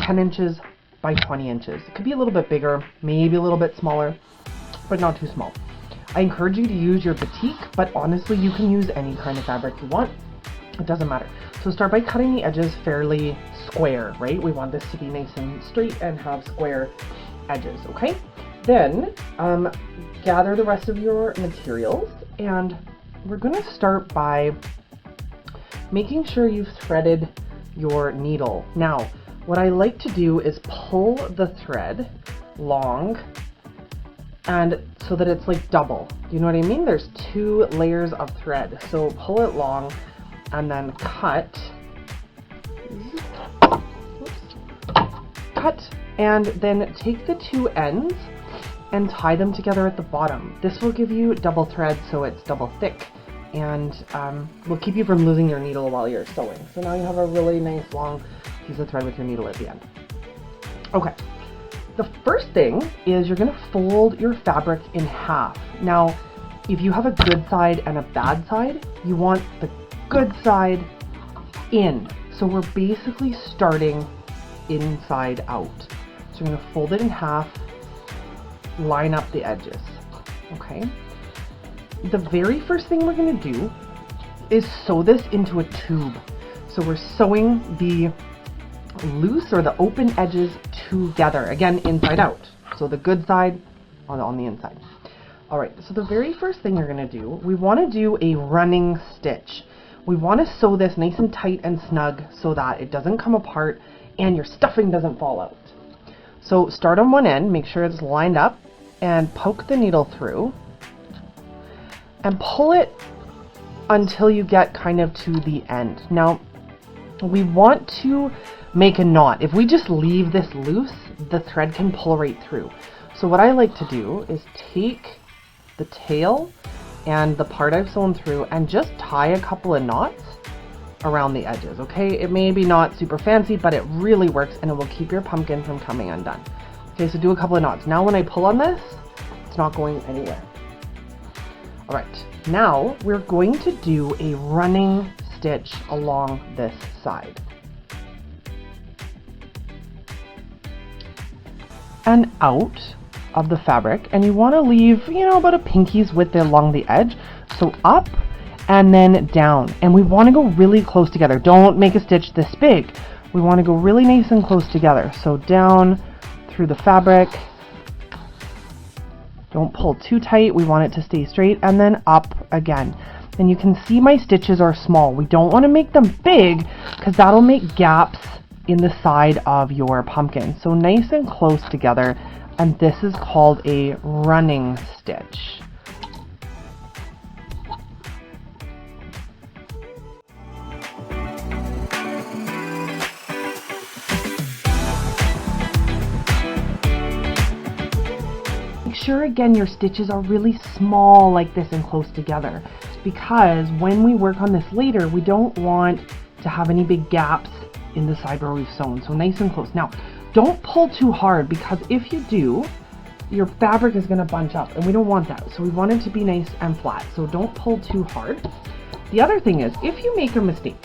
10 inches by 20 inches. It could be a little bit bigger, maybe a little bit smaller, but not too small. I encourage you to use your batik, but honestly, you can use any kind of fabric you want. It doesn't matter. So start by cutting the edges fairly square, right? We want this to be nice and straight and have square edges, okay? Then gather the rest of your materials, and we're gonna start by making sure you've threaded your needle. Now, what I like to do is pull the thread long, and so that it's like double. You know what I mean? There's 2 layers of thread. So pull it long and then cut. Cut, and then take the 2 ends and tie them together at the bottom. This will give you double thread, so it's double thick, and will keep you from losing your needle while you're sewing. So now you have a really nice long piece of thread with your needle at the end. Okay. The first thing is you're going to fold your fabric in half. Now, if you have a good side and a bad side, you want the good side in. So we're basically starting inside out. So you're going to fold it in half, line up the edges. Okay. The very first thing we're going to do is sew this into a tube. So we're sewing the loose or the open edges together, again inside out, so the good side on the inside. All right, so the very first thing you're going to do, we want to do a running stitch. We want to sew this nice and tight and snug so that it doesn't come apart and your stuffing doesn't fall out. So start on one end, make sure it's lined up, and poke the needle through and pull it until you get kind of to the end. Now we want to make a knot. If we just leave this loose, the thread can pull right through. So what I like to do is take the tail and the part I've sewn through and just tie a couple of knots around the edges, okay? It may be not super fancy, but it really works, and it will keep your pumpkin from coming undone. Okay, so do a couple of knots. Now when I pull on this, it's not going anywhere. All right, now we're going to do a running stitch along this side. And out of the fabric, and you want to leave, you know, about a pinky's width along the edge. So up and then down, and we want to go really close together. Don't make a stitch this big. We want to go really nice and close together. So down through the fabric. Don't pull too tight. We want it to stay straight, and then up again. And you can see my stitches are small. We don't want to make them big because that'll make gaps in the side of your pumpkin. So nice and close together, and this is called a running stitch. Make sure again your stitches are really small like this and close together, because when we work on this later, we don't want to have any big gaps in the side where we've sewn. So nice and close. Now, don't pull too hard, because if you do, your fabric is going to bunch up, and we don't want that. So we want it to be nice and flat. So don't pull too hard. The other thing is, if you make a mistake,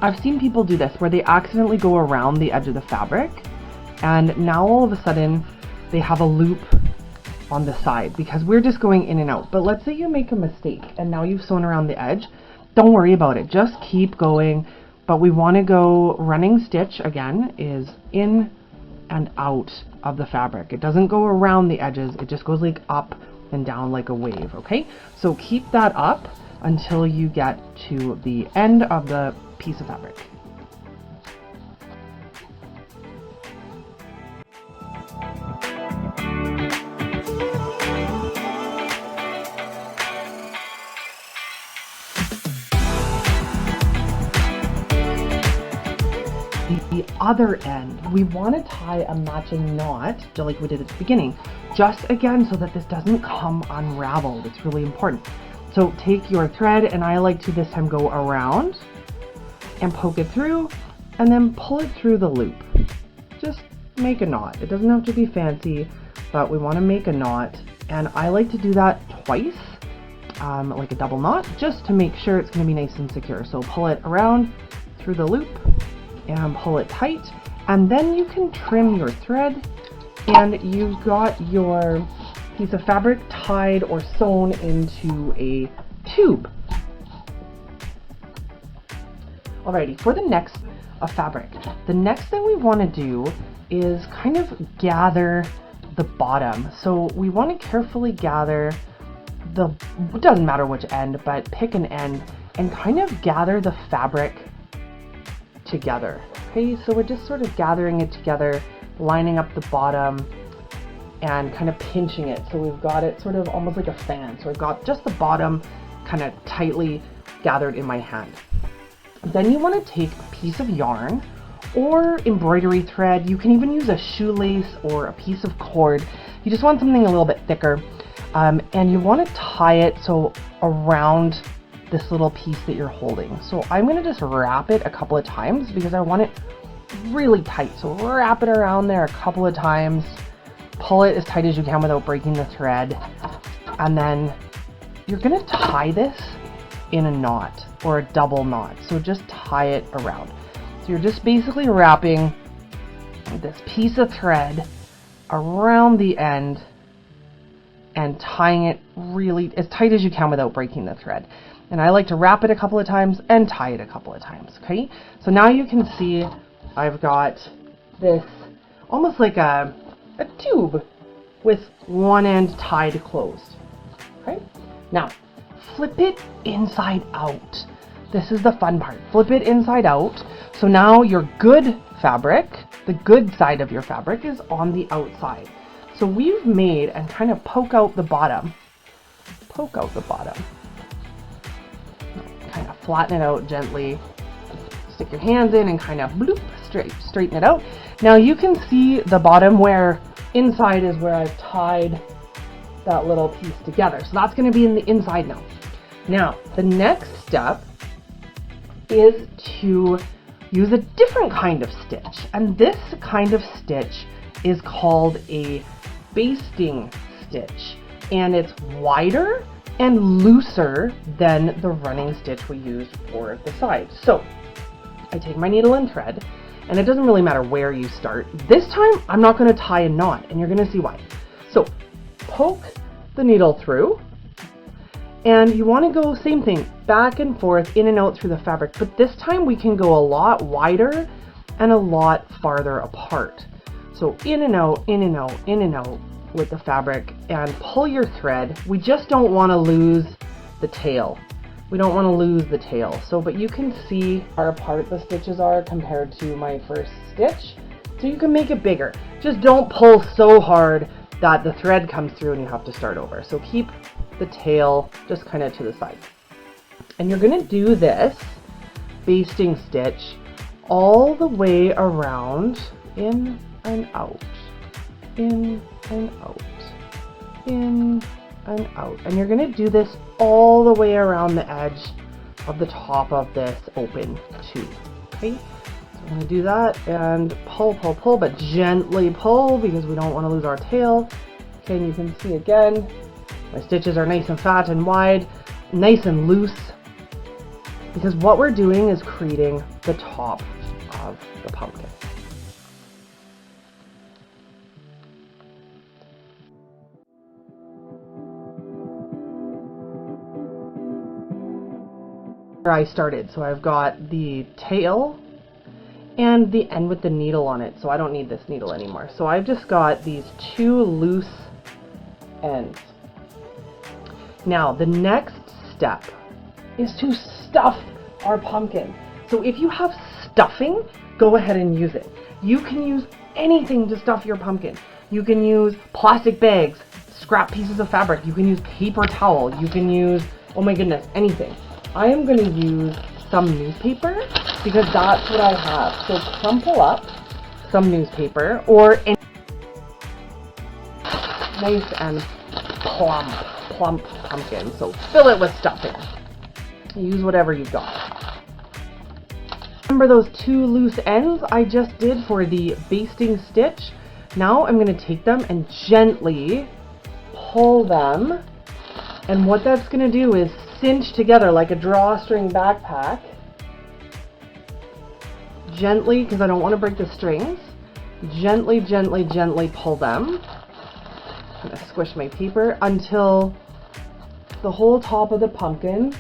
I've seen people do this where they accidentally go around the edge of the fabric, and now all of a sudden they have a loop on the side because we're just going in and out. But let's say you make a mistake and now you've sewn around the edge. Don't worry about it. Just keep going. But we want to go running stitch, again, is in and out of the fabric. It doesn't go around the edges. It just goes like up and down like a wave, okay? So keep that up until you get to the end of the piece of fabric. The other end, we want to tie a matching knot, just like we did at the beginning, just again so that this doesn't come unraveled. It's really important. So take your thread, and I like to this time go around and poke it through and then pull it through the loop. Just make a knot. It doesn't have to be fancy, but we want to make a knot, and I like to do that twice, like a double knot, just to make sure it's going to be nice and secure. So pull it around through the loop and pull it tight, And then you can trim your thread, and you've got your piece of fabric tied or sewn into a tube. Alrighty, for the next fabric, the next thing we want to do is kind of gather the bottom. So we want to carefully gather it doesn't matter which end, but pick an end and kind of gather the fabric together. Okay, so we're just sort of gathering it together, lining up the bottom and kind of pinching it. So we've got it sort of almost like a fan. So I've got just the bottom kind of tightly gathered in my hand. Then you want to take a piece of yarn or embroidery thread. You can even use a shoelace or a piece of cord. You just want something a little bit thicker. And you want to tie it so around this little piece that you're holding. So I'm going to just wrap it a couple of times because I want it really tight. So wrap it around there a couple of times. Pull it as tight as you can without breaking the thread. And then you're going to tie this in a knot or a double knot. So just tie it around. So you're just basically wrapping this piece of thread around the end and tying it really as tight as you can without breaking the thread. And I like to wrap it a couple of times and tie it a couple of times, okay? So now you can see I've got this almost like a tube with one end tied closed, okay? Now, flip it inside out. This is the fun part. Flip it inside out. So now your good fabric, the good side of your fabric, is on the outside. So we've made, and kind of poke out the bottom. Poke out the bottom. Kind of flatten it out gently. Stick your hands in and kind of bloop, straighten it out. Now you can see the bottom where inside is where I've tied that little piece together. So that's going to be in the inside now. Now, the next step is to use a different kind of stitch. And this kind of stitch is called a basting stitch. And it's wider and looser than the running stitch we used for the side. So I take my needle and thread, and it doesn't really matter where you start. This time, I'm not going to tie a knot, and you're going to see why. So poke the needle through, and you want to go, same thing, back and forth, in and out through the fabric. But this time we can go a lot wider and a lot farther apart. So in and out, in and out, in and out with the fabric, and pull your thread. We just don't want to lose the tail. We don't want to lose the tail. So, but you can see how apart the stitches are compared to my first stitch. So you can make it bigger. Just don't pull so hard that the thread comes through and you have to start over. So keep the tail just kind of to the side. And you're going to do this basting stitch all the way around, in and out, in and out, in and out. And you're going to do this all the way around the edge of the top of this open tube. Okay, so I'm going to do that and pull, pull, pull, but gently pull because we don't want to lose our tail. Okay, and you can see again, my stitches are nice and fat and wide, nice and loose, because what we're doing is creating the top of the pumpkin. Where I started, so I've got the tail and the end with the needle on it, so I don't need this needle anymore. So I've just got these two loose ends. Now the next step is to stuff our pumpkin. So if you have stuffing, go ahead and use it. You can use anything to stuff your pumpkin. You can use plastic bags, scrap pieces of fabric, you can use paper towel, you can use, oh my goodness, anything. I am going to use some newspaper because that's what I have. So crumple up some newspaper or any nice and plump pumpkin. So fill it with stuffing. Use whatever you've got. Remember those two loose ends I just did for the basting stitch? Now I'm going to take them and gently pull them. And what that's going to do is cinch together like a drawstring backpack. gently, because I don't want to break the strings, gently, gently, gently pull them. I'm going to squish my paper until the whole top of the pumpkin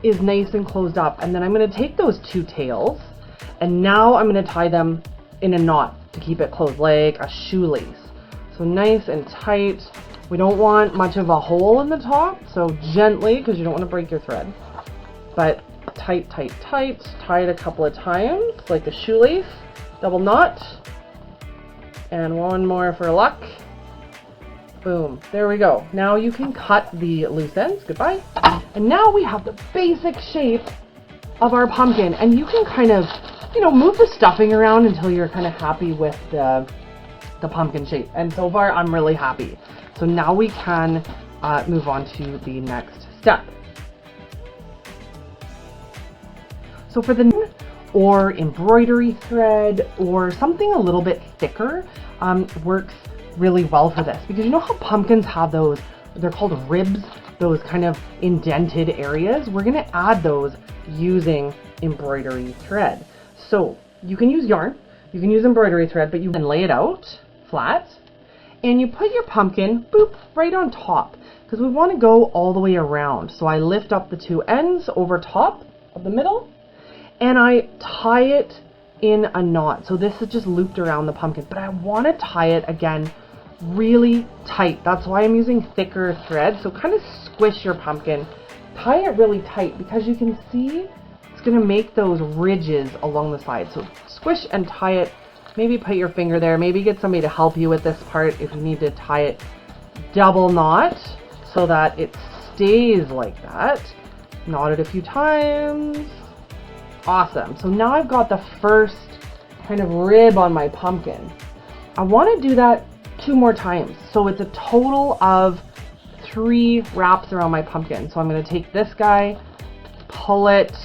is nice and closed up. And then I'm going to take those two tails, and now I'm going to tie them in a knot to keep it closed, like a shoelace. So nice and tight. We don't want much of a hole in the top, so gently, because you don't want to break your thread. But tight, tight, tight. Tie it a couple of times, like a shoelace. Double knot. And one more for luck. Boom. There we go. Now you can cut the loose ends. Goodbye. And now we have the basic shape of our pumpkin. And you can kind of, you know, move the stuffing around until you're kind of happy with the pumpkin shape. And so far, I'm really happy. So now we can move on to the next step. So for the or embroidery thread or something a little bit thicker works really well for this, because you know how pumpkins have those, they're called ribs, those kind of indented areas? We're going to add those using embroidery thread. So you can use yarn, you can use embroidery thread, but you can lay it out flat and you put your pumpkin, boop, right on top, because we want to go all the way around. So I lift up the two ends over top of the middle and I tie it in a knot. So this is just looped around the pumpkin, but I want to tie it again really tight. That's why I'm using thicker thread. So kind of squish your pumpkin, tie it really tight, because you can see it's going to make those ridges along the side. So squish and tie it. Maybe put your finger there. Maybe get somebody to help you with this part if you need to tie it. Double knot so that it stays like that. Knot it a few times. Awesome. So now I've got the first kind of rib on my pumpkin. I want to do that 2 more times. So it's a total of 3 wraps around my pumpkin. So I'm going to take this guy, pull it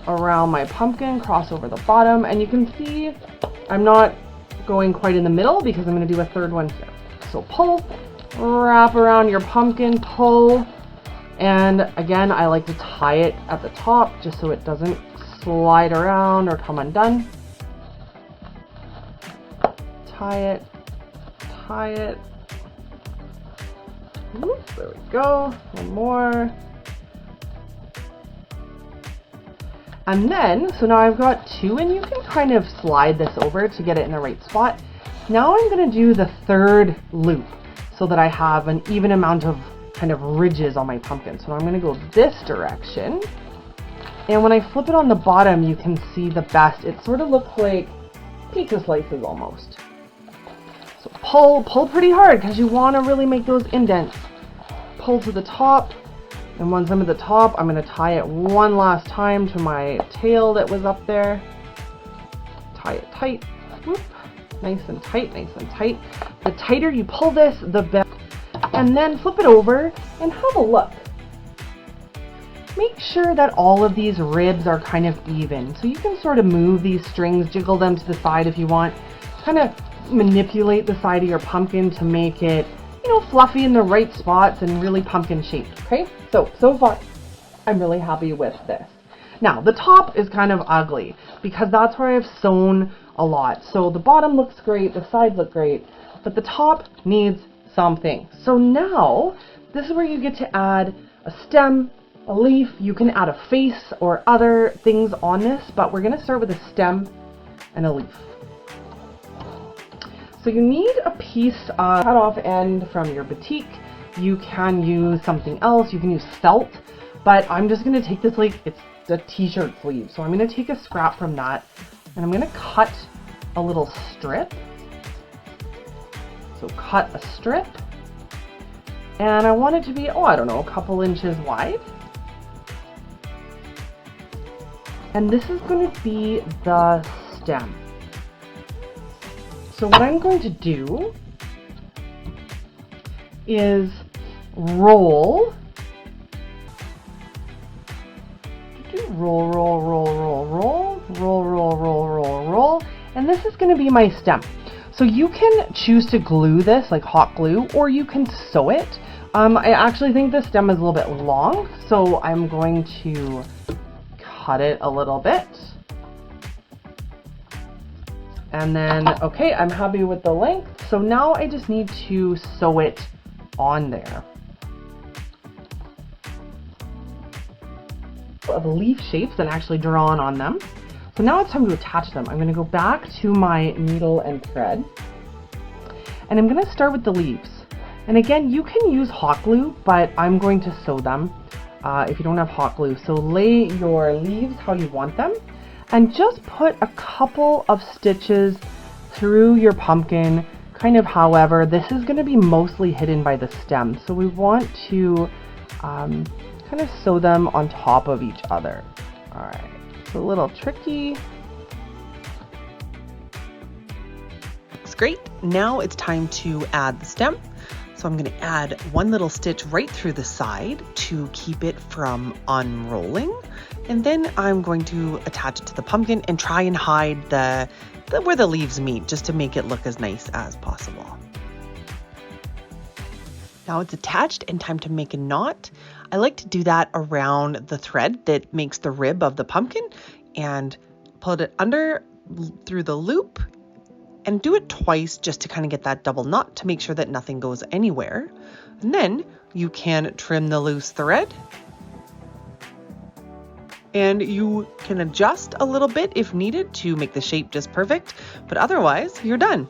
around my pumpkin, cross over the bottom, and you can see I'm not going quite in the middle because I'm going to do a third one here. So pull, wrap around your pumpkin, pull, and again I like to tie it at the top just so it doesn't slide around or come undone. Tie it, tie it. Oops, there we go. One more. And then, so now I've got 2, and you can kind of slide this over to get it in the right spot. Now I'm going to do the third loop so that I have an even amount of kind of ridges on my pumpkin. So I'm going to go this direction. And when I flip it on the bottom, you can see the best. It sort of looks like pizza slices almost. So pull pretty hard because you want to really make those indents. Pull to the top. And once I'm at the top, I'm going to tie it one last time to my tail that was up there. Tie it tight. Whoop. Nice and tight, nice and tight. The tighter you pull this, the better. And then flip it over and have a look. Make sure that all of these ribs are kind of even. So you can sort of move these strings, jiggle them to the side if you want. Kind of manipulate the side of your pumpkin to make it, you know, fluffy in the right spots and really pumpkin shaped, okay? So far, I'm really happy with this. Now, the top is kind of ugly because that's where I've sewn a lot. So the bottom looks great, the sides look great, but the top needs something. So now, this is where you get to add a stem, a leaf. You can add a face or other things on this, but we're going to start with a stem and a leaf. So you need a piece of cut off end from your batik. You can use something else. You can use felt, but I'm just going to take this, like it's the t-shirt sleeve. So I'm going to take a scrap from that and I'm going to cut a little strip. So cut a strip, and I want it to be, I don't know, a couple inches wide. And this is going to be the stem. So what I'm going to do is roll, roll, and this is going to be my stem. So you can choose to glue this like hot glue, or you can sew it. I actually think the stem is a little bit long, so I'm going to cut it a little bit. And then, okay, I'm happy with the length. So now I just need to sew it on there. Of leaf shapes and actually drawn on them. So now it's time to attach them. I'm going to go back to my needle and thread, and I'm going to start with the leaves. And again, you can use hot glue, but I'm going to sew them if you don't have hot glue. So lay your leaves how you want them, and just put a couple of stitches through your pumpkin, kind of however. This is going to be mostly hidden by the stem, so we want to kind of sew them on top of each other. All right, it's a little tricky. Looks great. Now it's time to add the stem. So I'm going to add one little stitch right through the side to keep it from unrolling. And then I'm going to attach it to the pumpkin and try and hide where the leaves meet, just to make it look as nice as possible. Now it's attached and time to make a knot. I like to do that around the thread that makes the rib of the pumpkin, and pull it under through the loop and do it twice just to kind of get that double knot to make sure that nothing goes anywhere. And then you can trim the loose thread, and you can adjust a little bit if needed to make the shape just perfect, but otherwise you're done.